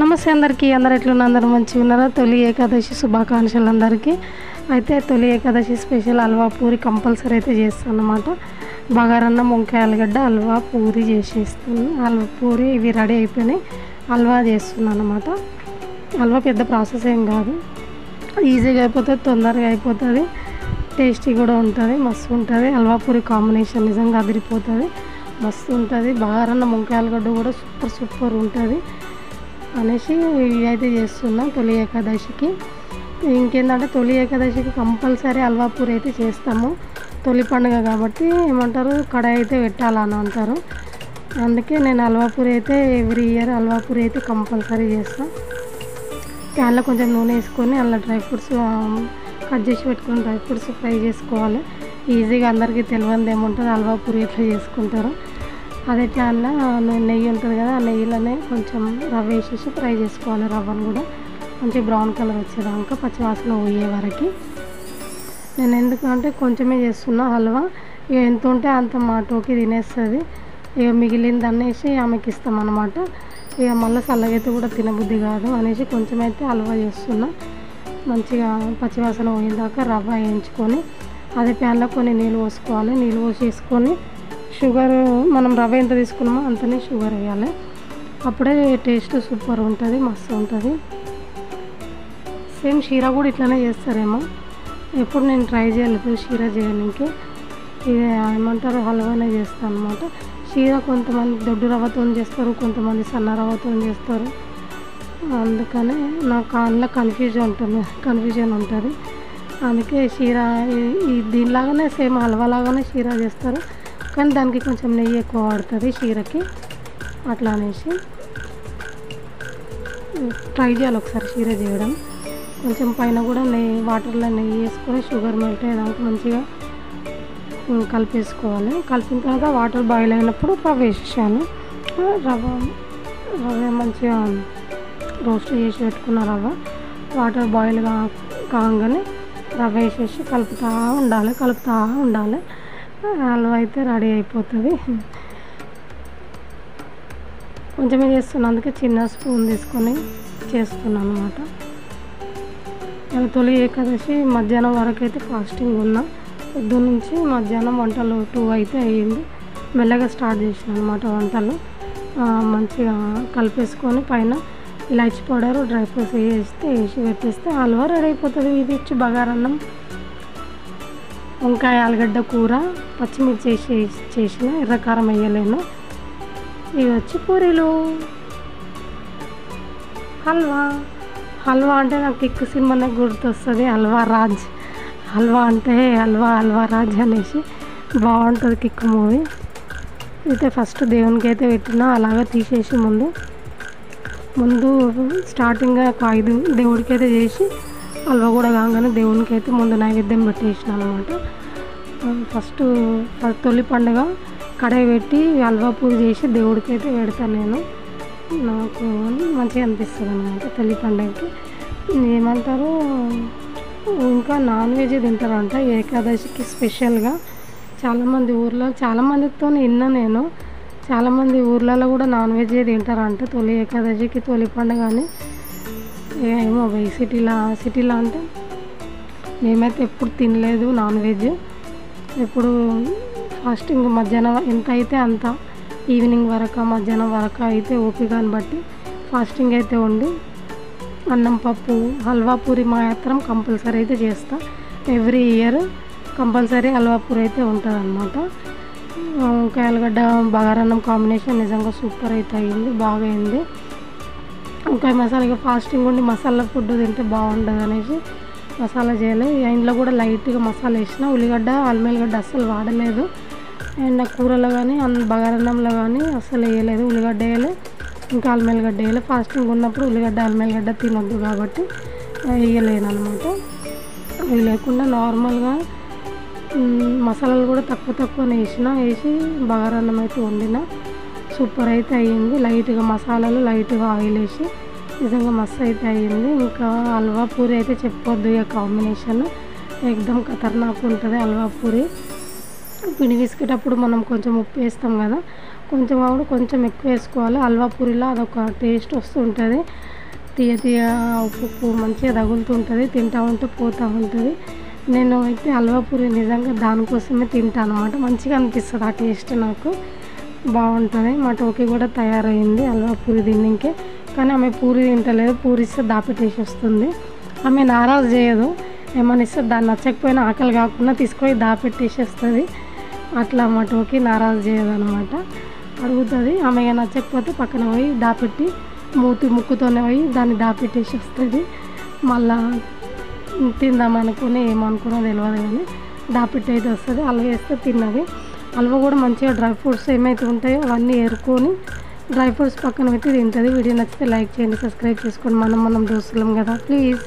నమస్తే అందరికీ. అందరు ఎట్లున్నారు? అందరూ మంచిగా ఉన్నారా? తొలి ఏకాదశి శుభాకాంక్షలు అందరికీ. అయితే తొలి ఏకాదశి స్పెషల్ హల్వా పూరి కంపల్సరీ అయితే చేస్తాను అన్నమాట. బగారన్నం, వంకాయ ఆలుగడ్డ, హల్వా పూరి చేసేస్తాను. హల్వా పూరి ఇవి రెడీ అయిపోయినాయి. హల్వా చేస్తున్నాను అన్నమాట. హల్వా పెద్ద ప్రాసెస్ ఏం కాదు, ఈజీగా అయిపోతుంది, తొందరగా అయిపోతుంది, టేస్టీ కూడా ఉంటుంది, మస్తు ఉంటుంది. హల్వా పూరి కాంబినేషన్ నిజంగా అదిరిపోతుంది, మస్తు ఉంటుంది. బగారన్నం, వంకాయ ఆలుగడ్డ కూడా సూపర్ ఉంటుంది అనేసి ఇవి అయితే చేస్తున్నాం తొలి ఏకాదశికి. ఇంకేంటంటే తొలి ఏకాదశికి కంపల్సరీ హల్వా పూరి అయితే చేస్తాము. తొలి పండుగ కాబట్టి ఏమంటారు, కడాయి అయితే పెట్టాలని అంటారు. అందుకే నేను హల్వా పూరి అయితే ఎవ్రీ ఇయర్ హల్వా పూరి అయితే కంపల్సరీ చేస్తాను. ప్యాన్లో కొంచెం నూనె వేసుకొని అందులో డ్రై ఫ్రూట్స్ కట్ చేసి పెట్టుకుని డ్రై ఫ్రూట్స్ ఫ్రై చేసుకోవాలి. ఈజీగా అందరికీ తెలియనిది ఏముంటుంది, హల్వా పూరి ఎట్లా చేసుకుంటారు. అదే ప్యాన్లో నెయ్యి ఉంటుంది కదా, ఆ నెయ్యిలోనే కొంచెం రవ్వ వేసేసి ఫ్రై చేసుకోవాలి. రవ్వను కూడా మంచి బ్రౌన్ కలర్ వచ్చేదాకా, పచ్చివాసన పోయే వరకు. నేను ఎందుకంటే కొంచెమే చేస్తున్నా హల్వా, ఇక ఎంత ఉంటే అంత మా టోకి తినేస్తుంది. ఇక మిగిలింది అనేసి ఆమెకి ఇస్తాం అన్నమాట. ఇక మళ్ళీ చల్లగైతే కూడా తినబుద్ధి కాదు అనేసి కొంచెం అయితే హల్వా చేస్తున్నా. మంచిగా పచ్చివాసన పోయేదాకా రవ్వ వేయించుకొని అదే ప్యాన్లో కొన్ని నీళ్ళు పోసుకోవాలి. నీళ్ళు పోసేసుకొని షుగర్ మనం రవ్వ ఎంత తీసుకున్నామో అంతనే షుగర్ వేయాలి. అప్పుడే టేస్ట్ సూపర్ ఉంటుంది, మస్తు ఉంటుంది. సేమ్ షీరా కూడా ఇట్లానే చేస్తారేమో, ఎప్పుడు నేను ట్రై చేయలేదు షీరా చేయడానికి. ఇది ఏమంటారు, హల్వానే చేస్తాను అనమాట. షీరా కొంతమంది దొడ్డు రవ్వతో చేస్తారు, కొంతమంది సన్న రవ్వతో చేస్తారు. అందుకనే నాకు అందులో కన్ఫ్యూజన్ ఉంటుంది. అందుకే షీరా దీనిలాగానే సేమ్ హల్వా లాగానే షీరా చేస్తారు, కానీ దానికి కొంచెం నెయ్యి ఎక్కువ పడుతుంది షీరకి. అట్లా అనేసి ట్రై చేయాలి ఒకసారి షీర చేయడం. కొంచెం పైన కూడా వాటర్లో నెయ్యి వేసుకొని షుగర్ మెల్ట్ అయ్యేదాకా మంచిగా కలిపేసుకోవాలి. కలిపిన తర్వాత వాటర్ బాయిల్ అయినప్పుడు రవ్వ వేసేసాను. రవ్వ మంచిగా రోస్ట్ చేసి పెట్టుకున్న రవ్వ వాటర్ బాయిల్ కాగానే రవ్వ వేసేసి కలుపుతూ ఉండాలి. హల్వా అయితే రెడీ అయిపోతుంది. కొంచెమే చేస్తున్నాను, అందుకే చిన్న స్పూన్ తీసుకొని చేస్తున్నాను అన్నమాట. నేను తొలి ఏకాదశి మధ్యాహ్నం వరకు అయితే ఫాస్టింగ్ ఉన్నా. పొద్దున్న నుంచి మధ్యాహ్నం వంటలు 2 అయితే అయ్యింది. మెల్లగా స్టార్ట్ చేసిన అనమాట వంటలు. మంచిగా కలిపేసుకొని పైన ఇలాచి పౌడర్, డ్రై ఫ్రూట్స్ వేసి పెట్టేస్తే హల్వా రెడీ అయిపోతుంది. ఇది వచ్చి బగారన్నం, వంకాయ ఆలుగడ్డ కూర, పచ్చిమిర్చి చేసిన, ఎర్రకారం వేయలేను. ఇవి వచ్చి పూరీలు. హల్వా అంటే నాకు కిక్ సినిమానే గుర్తొస్తుంది, హల్వా రాజ్. హల్వా అంటే హల్వా రాజ్ అనేసి బాగుంటుంది కిక్ మూవీ. అయితే ఫస్ట్ దేవునికి అయితే పెట్టినా, అలాగా తీసేసి ముందు స్టార్టింగ్గా ఒక 5 దేవుడికి అయితే చేసి హల్వా కూడా కాగానే దేవునికి అయితే ముందు నైవేద్యం పెట్టేసిన అనమాట. ఫస్ట్ తొలి పండుగ కడాయి పెట్టి హల్వా పూరి చేసి దేవుడికి అయితే పెడతాను నేను. నాకు మంచిగా అనిపిస్తుంది అనమాట తొలి పండుగకి. ఏమంటారు, ఇంకా నాన్ వెజ్ తింటారంట ఏకాదశికి స్పెషల్గా. చాలామందితో విన్నా నేను, చాలామంది ఊర్లలో కూడా నాన్ వెజ్ తింటారంట తొలి ఏకాదశికి, తొలి పండుగ అని. ఏమో సిటీలో అంటే మేమైతే ఎప్పుడు తినలేదు నాన్ వెజ్. ఎప్పుడు ఫాస్టింగ్ మధ్యాహ్నం ఎంత అయితే అంత, ఈవినింగ్ వరకు మధ్యాహ్నం వరకు అయితే ఓపికని బట్టి ఫాస్టింగ్ అయితే ఉండి అన్నం, పప్పు, హల్వా పూరి మాత్రం కంపల్సరీ అయితే చేస్తా. Every year compulsory halwa puri అయితే ఉంటుంది అన్నమాట. వంకాయ ఆలుగడ్డ బగారన్నం కాంబినేషన్ నిజంగా సూపర్ అయితే అయ్యింది, బాగా అయింది. వంకాయ మసాలా, ఇక ఫాస్టింగ్ ఉండి మసాలా ఫుడ్ తింటే బాగుండదు అనేసి మసాలా చేయలేదు. ఇంట్లో కూడా లైట్గా మసాలా వేసిన, ఉల్లిగడ్డ, అల్లిగడ్డ అస్సలు వాడలేదు. అండ్ కూరలో కానీ బగారన్నంలో కానీ అస్సలు వేయలేదు, ఉల్లిగడ్డ వేయలేదు, ఇంకా అల్లిగడ్డ వేయలేదు. ఫాస్టింగ్ ఉన్నప్పుడు ఉల్లిగడ్డ, అల్లిగడ్డ తినొద్దు కాబట్టి వేయలేను అనమాట. అవి లేకుండా నార్మల్గా మసాలాలు కూడా తక్కువనే వేసి బగారన్నం అయితే వండిన. సూపర్ అయితే అయ్యింది. లైట్గా మసాలాలు, లైట్గా ఆయిల్ వేసి నిజంగా మస్తు అయితే అయ్యింది. ఇంకా హల్వా పూరి అయితే చెప్పొద్దు, ఇక కాంబినేషన్ ఎక్దమ్ ఖతర్నాక్ ఉంటుంది హల్వా పూరి. పిండి పిసికేటప్పుడు మనం కొంచెం ఉప్పు వేస్తాం కదా, కొంచెం ఎక్కువ వేసుకోవాలి. హల్వా పూరిలో అదొక టేస్ట్ వస్తుంటుంది. తీయ ఉప్పు మంచిగా తగులుతుంటుంది, తింటూ ఉంటే పోతూ ఉంటుంది. నేను అయితే హల్వా పూరి నిజంగా దానికోసమే తింటాను అన్నమాట. మంచిగా అనిపిస్తుంది ఆ టేస్ట్, నాకు బాగుంటుంది. మా టోకీ కూడా తయారైంది హల్వా పూరి తిన్నింకే, కానీ ఆమె పూరి తింటలేదు. పూరి ఇస్తే దాపెట్టేసి వస్తుంది. ఆమె నారాజు చేయదు, ఏమని ఇస్తే దాన్ని నచ్చకపోయినా ఆకలి కాకుండా తీసుకొని దాపెట్టేసేస్తుంది. అట్లా మా టోకీ నారాజు చేయదు అనమాట. అడుగుతుంది, ఆమె నచ్చకపోతే పక్కన పోయి దాపెట్టి ముక్కుతోనే పోయి దాన్ని దాపెట్టేసి వస్తుంది. మళ్ళా తిందామనుకుని ఏమనుకున్నా తెలియదు, కానీ దాపెట్టి అయితే వస్తుంది. హల్వా వేస్తే తిన్నది. హల్వా కూడా మంచిగా డ్రై ఫ్రూట్స్ ఏమైతే ఉంటాయో అవన్నీ ఏరుకొని డ్రై ఫ్రూట్స్ పక్కన పెట్టి తింటుంది. వీడియో నచ్చితే లైక్ చేయండి, సబ్స్క్రైబ్ చేసుకోండి. మనం దోస్తులం కదా, ప్లీజ్.